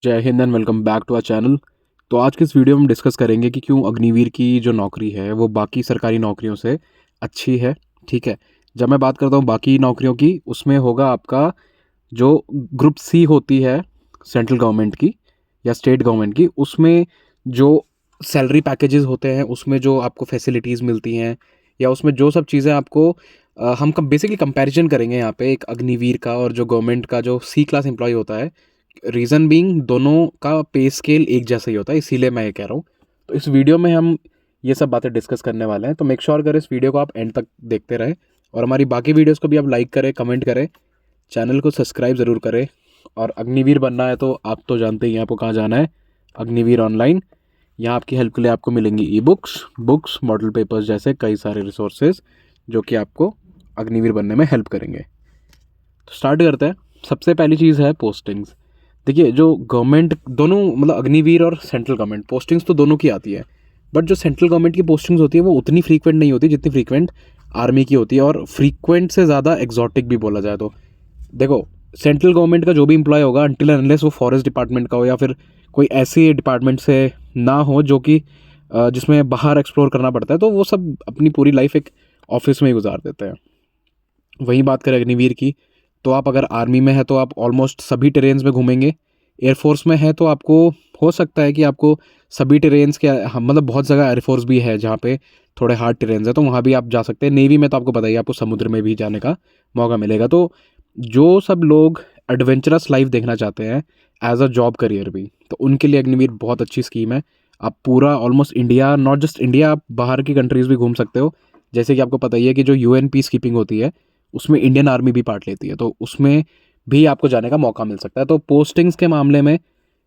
जय हिंद and welcome back to our channel. तो आज के इस वीडियो में हम डिस्कस करेंगे कि क्यों अग्निवीर की जो नौकरी है वो बाकी सरकारी नौकरियों से अच्छी है। ठीक है, जब मैं बात करता हूँ बाकी नौकरियों की, उसमें होगा आपका जो ग्रुप सी होती है सेंट्रल गवर्नमेंट की या स्टेट गवर्नमेंट की, उसमें जो सैलरी पैकेजेस होते हैं, उसमें जो आपको फैसिलिटीज़ मिलती हैं या उसमें जो सब चीज़ें आपको हम बेसिकली कंपैरिजन करेंगे यहाँ पे एक अग्निवीर का और जो गवर्नमेंट का जो सी क्लास एम्प्लॉय होता है। रीज़न बीइंग दोनों का पे स्केल एक जैसा ही होता है, इसीलिए मैं ये कह रहा हूँ। तो इस वीडियो में हम ये सब बातें डिस्कस करने वाले हैं, तो मेक श्योर करें इस वीडियो को आप एंड तक देखते रहें और हमारी बाकी वीडियोस को भी आप लाइक करें, कमेंट करें, चैनल को सब्सक्राइब ज़रूर करें। और अग्निवीर बनना है तो आप तो जानते ही हैं आपको कहाँ जाना है, अग्निवीर ऑनलाइन। यहाँ आपकी हेल्प के लिए आपको मिलेंगी ई बुक्स, मॉडल पेपर्स जैसे कई सारे रिसोर्सेज जो कि आपको अग्निवीर बनने में हेल्प करेंगे। तो स्टार्ट करते हैं। सबसे पहली चीज़ है पोस्टिंग्स। देखिए, जो गवर्नमेंट दोनों मतलब अग्निवीर और सेंट्रल गवर्नमेंट पोस्टिंग्स तो दोनों की आती है, बट जो सेंट्रल गवर्नमेंट की पोस्टिंग्स होती है वो उतनी फ्रीक्वेंट नहीं होती जितनी फ्रीक्वेंट आर्मी की होती है, और फ्रीक्वेंट से ज़्यादा एग्जॉटिक भी बोला जाए तो। देखो, सेंट्रल गवर्नमेंट का जो भी एम्प्लॉय होगा, अनटिल अनलेस वो फॉरेस्ट डिपार्टमेंट का हो या फिर कोई ऐसे डिपार्टमेंट से ना हो जो कि जिसमें बाहर एक्सप्लोर करना पड़ता है, तो वो सब अपनी पूरी लाइफ एक ऑफिस में ही गुजार देते हैं। वहीं बात करें अग्निवीर की, तो आप अगर आर्मी में है तो आप ऑलमोस्ट सभी टेरेन्स में घूमेंगे। एयरफोर्स में है तो आपको हो सकता है कि आपको सभी टेरेन्स के मतलब बहुत जगह एयरफोर्स भी है जहाँ पे थोड़े हार्ड टेरेन्स है, तो वहाँ भी आप जा सकते हैं। नेवी में तो आपको पता ही है, आपको समुद्र में भी जाने का मौका मिलेगा। तो जो सब लोग एडवेंचरस लाइफ देखना चाहते हैं एज अ जॉब करियर भी, तो उनके लिए अग्निवीर बहुत अच्छी स्कीम है। आप पूरा almost India, not just India, आप बाहर की कंट्रीज़ भी घूम सकते हो। जैसे कि आपको पता ही है कि जो यूएन पीस कीपिंग होती है उसमें इंडियन आर्मी भी पार्ट लेती है, तो उसमें भी आपको जाने का मौका मिल सकता है। तो पोस्टिंग्स के मामले में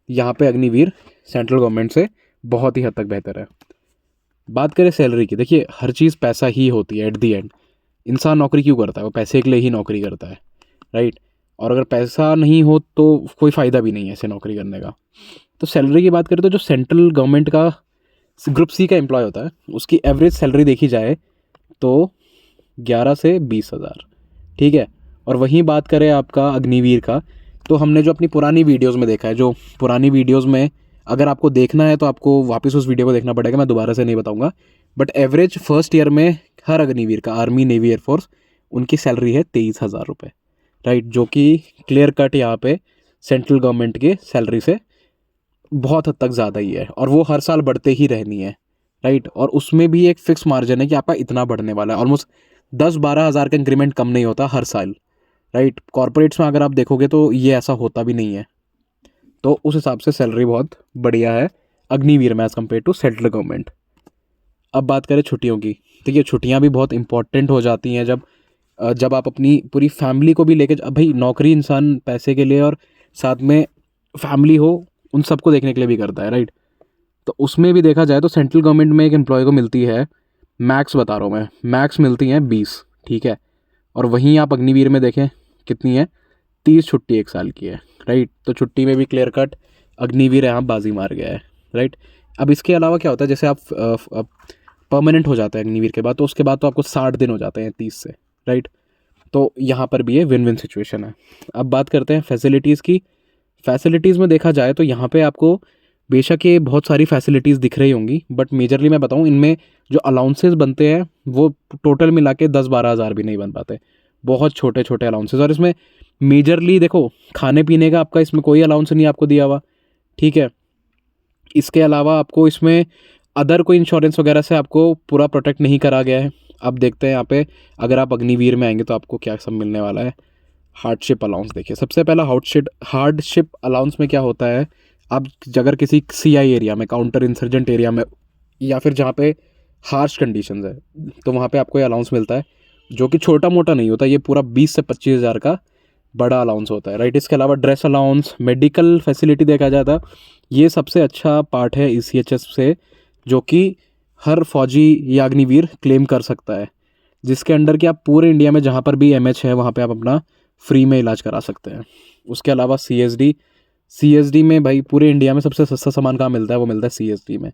यहाँ पे अग्निवीर सेंट्रल गवर्नमेंट से बहुत ही हद तक बेहतर है। बात करें सैलरी की, देखिए हर चीज़ पैसा ही होती है एट दी एंड। इंसान नौकरी क्यों करता है? वो पैसे के लिए ही नौकरी करता है, राइट। और अगर पैसा नहीं हो तो कोई फ़ायदा भी नहीं है ऐसे नौकरी करने का। तो सैलरी की बात करें तो जो सेंट्रल गवर्नमेंट का ग्रुप सी का एम्प्लॉय होता है उसकी एवरेज सैलरी देखी जाए तो 11 से 20 हज़ार, ठीक है। और वहीं बात करें आपका अग्निवीर का, तो हमने जो अपनी पुरानी वीडियोस में देखा है, जो पुरानी वीडियोस में अगर आपको देखना है तो आपको वापस उस वीडियो को देखना पड़ेगा, मैं दोबारा से नहीं बताऊंगा। बट एवरेज फर्स्ट ईयर में हर अग्निवीर का, आर्मी नेवी एयरफोर्स, उनकी सैलरी है 23 हज़ार रुपये, राइट। जो कि क्लियर कट यहाँ पे सेंट्रल गवर्नमेंट के सैलरी से बहुत हद तक ज़्यादा ही है, और वो हर साल बढ़ते ही रहनी है, राइट। और उसमें भी एक फिक्स मार्जिन है कि आपका इतना बढ़ने वाला है। ऑलमोस्ट 10-12 हज़ार का इंक्रीमेंट कम नहीं होता हर साल, राइट। कॉर्पोरेट्स में अगर आप देखोगे तो ये ऐसा होता भी नहीं है। तो उस हिसाब से सैलरी बहुत बढ़िया है अग्निवीर में as compare to central government. अब बात करें छुट्टियों की, तो ये छुट्टियाँ भी बहुत इंपॉर्टेंट हो जाती हैं जब आप अपनी पूरी फैमिली को भी लेके, अब भाई नौकरी इंसान पैसे के लिए और साथ में फैमिली हो उन सबको देखने के लिए भी करता है, राइट। तो उसमें भी देखा जाए तो सेंट्रल गवर्नमेंट में एक एम्प्लॉय को मिलती है, मैक्स बता रहा हूँ मैं, मैक्स मिलती हैं 20, ठीक है। और वहीं आप अग्निवीर में देखें कितनी है, 30 छुट्टी एक साल की है, राइट। तो छुट्टी में भी क्लियर कट अग्निवीर यहाँ बाजी मार गया है, राइट। अब इसके अलावा क्या होता है, जैसे आप परमानेंट हो जाते हैं अग्निवीर के बाद, तो उसके बाद तो आपको 60 दिन हो जाते हैं 30 से, राइट। तो यहाँ पर भी ये विन विन सिचुएशन है। अब बात करते हैं फैसिलिटीज़ की। फैसिलिटीज़ में देखा जाए तो यहाँ पे आपको बेशक ये बहुत सारी फैसिलिटीज़ दिख रही होंगी, बट मेजरली मैं बताऊँ, इनमें जो अलाउंसेस बनते हैं वो टोटल मिला के 10-12 हज़ार भी नहीं बन पाते। बहुत छोटे छोटे अलाउंसेस, और इसमें मेजरली देखो, खाने पीने का आपका इसमें कोई अलाउंस नहीं आपको दिया हुआ, ठीक है। इसके अलावा आपको इसमें अदर कोई इंश्योरेंस वगैरह से आपको पूरा प्रोटेक्ट नहीं करा गया है। अब देखते हैं यहाँ पे अगर आप अग्निवीर में आएंगे तो आपको क्या सब मिलने वाला है। हार्डशिप अलाउंस देखिए, सबसे पहला हार्डशिप अलाउंस में क्या होता है, आप अगर किसी सीआई एरिया में, काउंटर इंसर्जेंट एरिया में, या फिर जहाँ पे हार्श कंडीशंस है, तो वहाँ पे आपको ये अलाउंस मिलता है, जो कि छोटा मोटा नहीं होता, ये पूरा 20 से 25 हज़ार का बड़ा अलाउंस होता है, राइट। इसके अलावा ड्रेस अलाउंस, मेडिकल फैसिलिटी देखा जाता, ये सबसे अच्छा पार्ट है ईसीएचएस से, जो कि हर फौजी या अग्निवीर क्लेम कर सकता है, जिसके अंडर कि आप पूरे इंडिया में जहाँ पर भी एमएच है वहाँ पे आप अपना फ्री में इलाज करा सकते हैं। उसके अलावा सीएसडी में भाई पूरे इंडिया में सबसे सस्ता सामान कहाँ मिलता है, वो मिलता है सीएसडी में।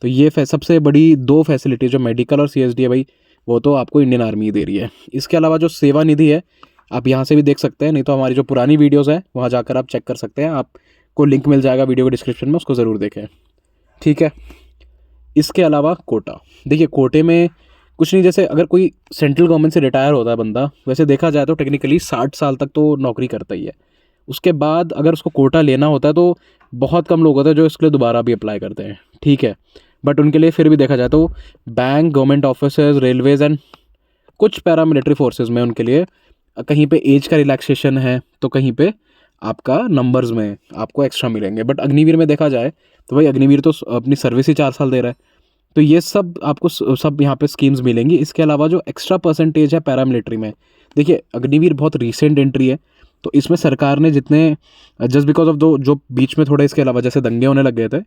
तो ये सबसे बड़ी दो फैसिलिटी जो मेडिकल और सीएसडी है भाई, वो तो आपको इंडियन आर्मी दे रही है। इसके अलावा जो सेवा निधि है, आप यहाँ से भी देख सकते हैं, नहीं तो हमारी जो पुरानी वीडियोज़ है वहाँ जाकर आप चेक कर सकते हैं। आप को लिंक मिल जाएगा वीडियो के डिस्क्रिप्शन में, उसको ज़रूर देखें। ठीक है, इसके अलावा कोटा, देखिए कोटे में कुछ नहीं, जैसे अगर कोई सेंट्रल गवर्नमेंट से रिटायर होता है बंदा, वैसे देखा जाए तो टेक्निकली 60 साल तक तो नौकरी करता ही है। उसके बाद अगर उसको कोटा लेना होता है तो बहुत कम लोग होते हैं जो इसके लिए दोबारा भी अप्लाई करते हैं। ठीक है, बट उनके लिए फिर भी देखा जाए तो bank, government officers, Railways and कुछ पैरामिलिट्री फोर्सेस में उनके लिए कहीं पे एज का रिलैक्सेशन है, तो कहीं पे आपका नंबर्स में आपको एक्स्ट्रा मिलेंगे। बट अग्निवीर में देखा जाए तो भाई अग्निवीर तो अपनी सर्विस ही 4 साल दे रहा है, तो ये सब आपको सब यहाँ पे स्कीम्स मिलेंगी। इसके अलावा जो एक्स्ट्रा परसेंटेज है पैरामिलिट्री में, देखिए अग्निवीर बहुत रीसेंट एंट्री है, तो इसमें सरकार ने जितने जस्ट बिकॉज ऑफ दो जो बीच में थोड़ा इसके अलावा जैसे दंगे होने लग गए थे,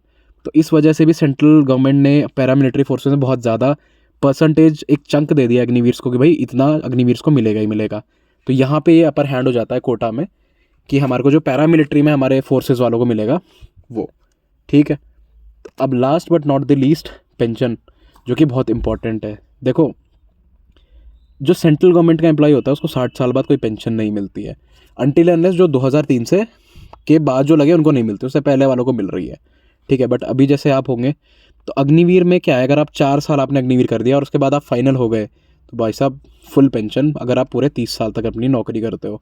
तो इस वजह से भी सेंट्रल गवर्नमेंट ने पैरामिलिट्री फोर्सेस में बहुत ज़्यादा परसेंटेज एक चंक दे दिया अग्निवीर्स को कि भाई इतना अग्निवीर्स को मिलेगा ही मिलेगा। तो यहाँ पे ये अपर हैंड हो जाता है कोटा में कि हमारे को जो पैरामिलिट्री में हमारे फोर्सेस वालों को मिलेगा वो। ठीक है, तो अब last but not the least pension, जो कि बहुत इंपॉर्टेंट है। देखो जो सेंट्रल गवर्नमेंट का एम्प्लॉय होता है उसको 60 साल बाद कोई पेंशन नहीं मिलती है, अनटिल अनलेस जो 2003 से के बाद जो लगे उनको नहीं मिलती, उससे पहले वालों को मिल रही है। ठीक है, बट अभी जैसे आप होंगे तो अग्निवीर में क्या है, अगर आप 4 साल आपने अग्निवीर कर दिया और उसके बाद आप फाइनल हो गए तो भाई साहब फुल पेंशन, अगर आप पूरे 30 साल तक अपनी नौकरी करते हो।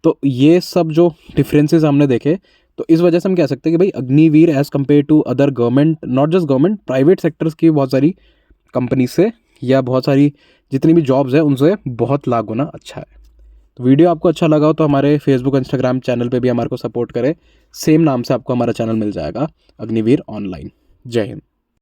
तो ये सब जो डिफरेंसेस हमने देखे, तो इस वजह से हम कह सकते हैं कि भाई Agniveer as compare to other government, not just government, private sectors की बहुत सारी कंपनी से या बहुत सारी जितनी भी जॉब्स है उनसे बहुत लाख गुना अच्छा है। तो वीडियो आपको अच्छा लगा हो तो हमारे फेसबुक इंस्टाग्राम चैनल पे भी हमारे को सपोर्ट करें, सेम नाम से आपको हमारा चैनल मिल जाएगा, अग्निवीर ऑनलाइन। जय हिंद।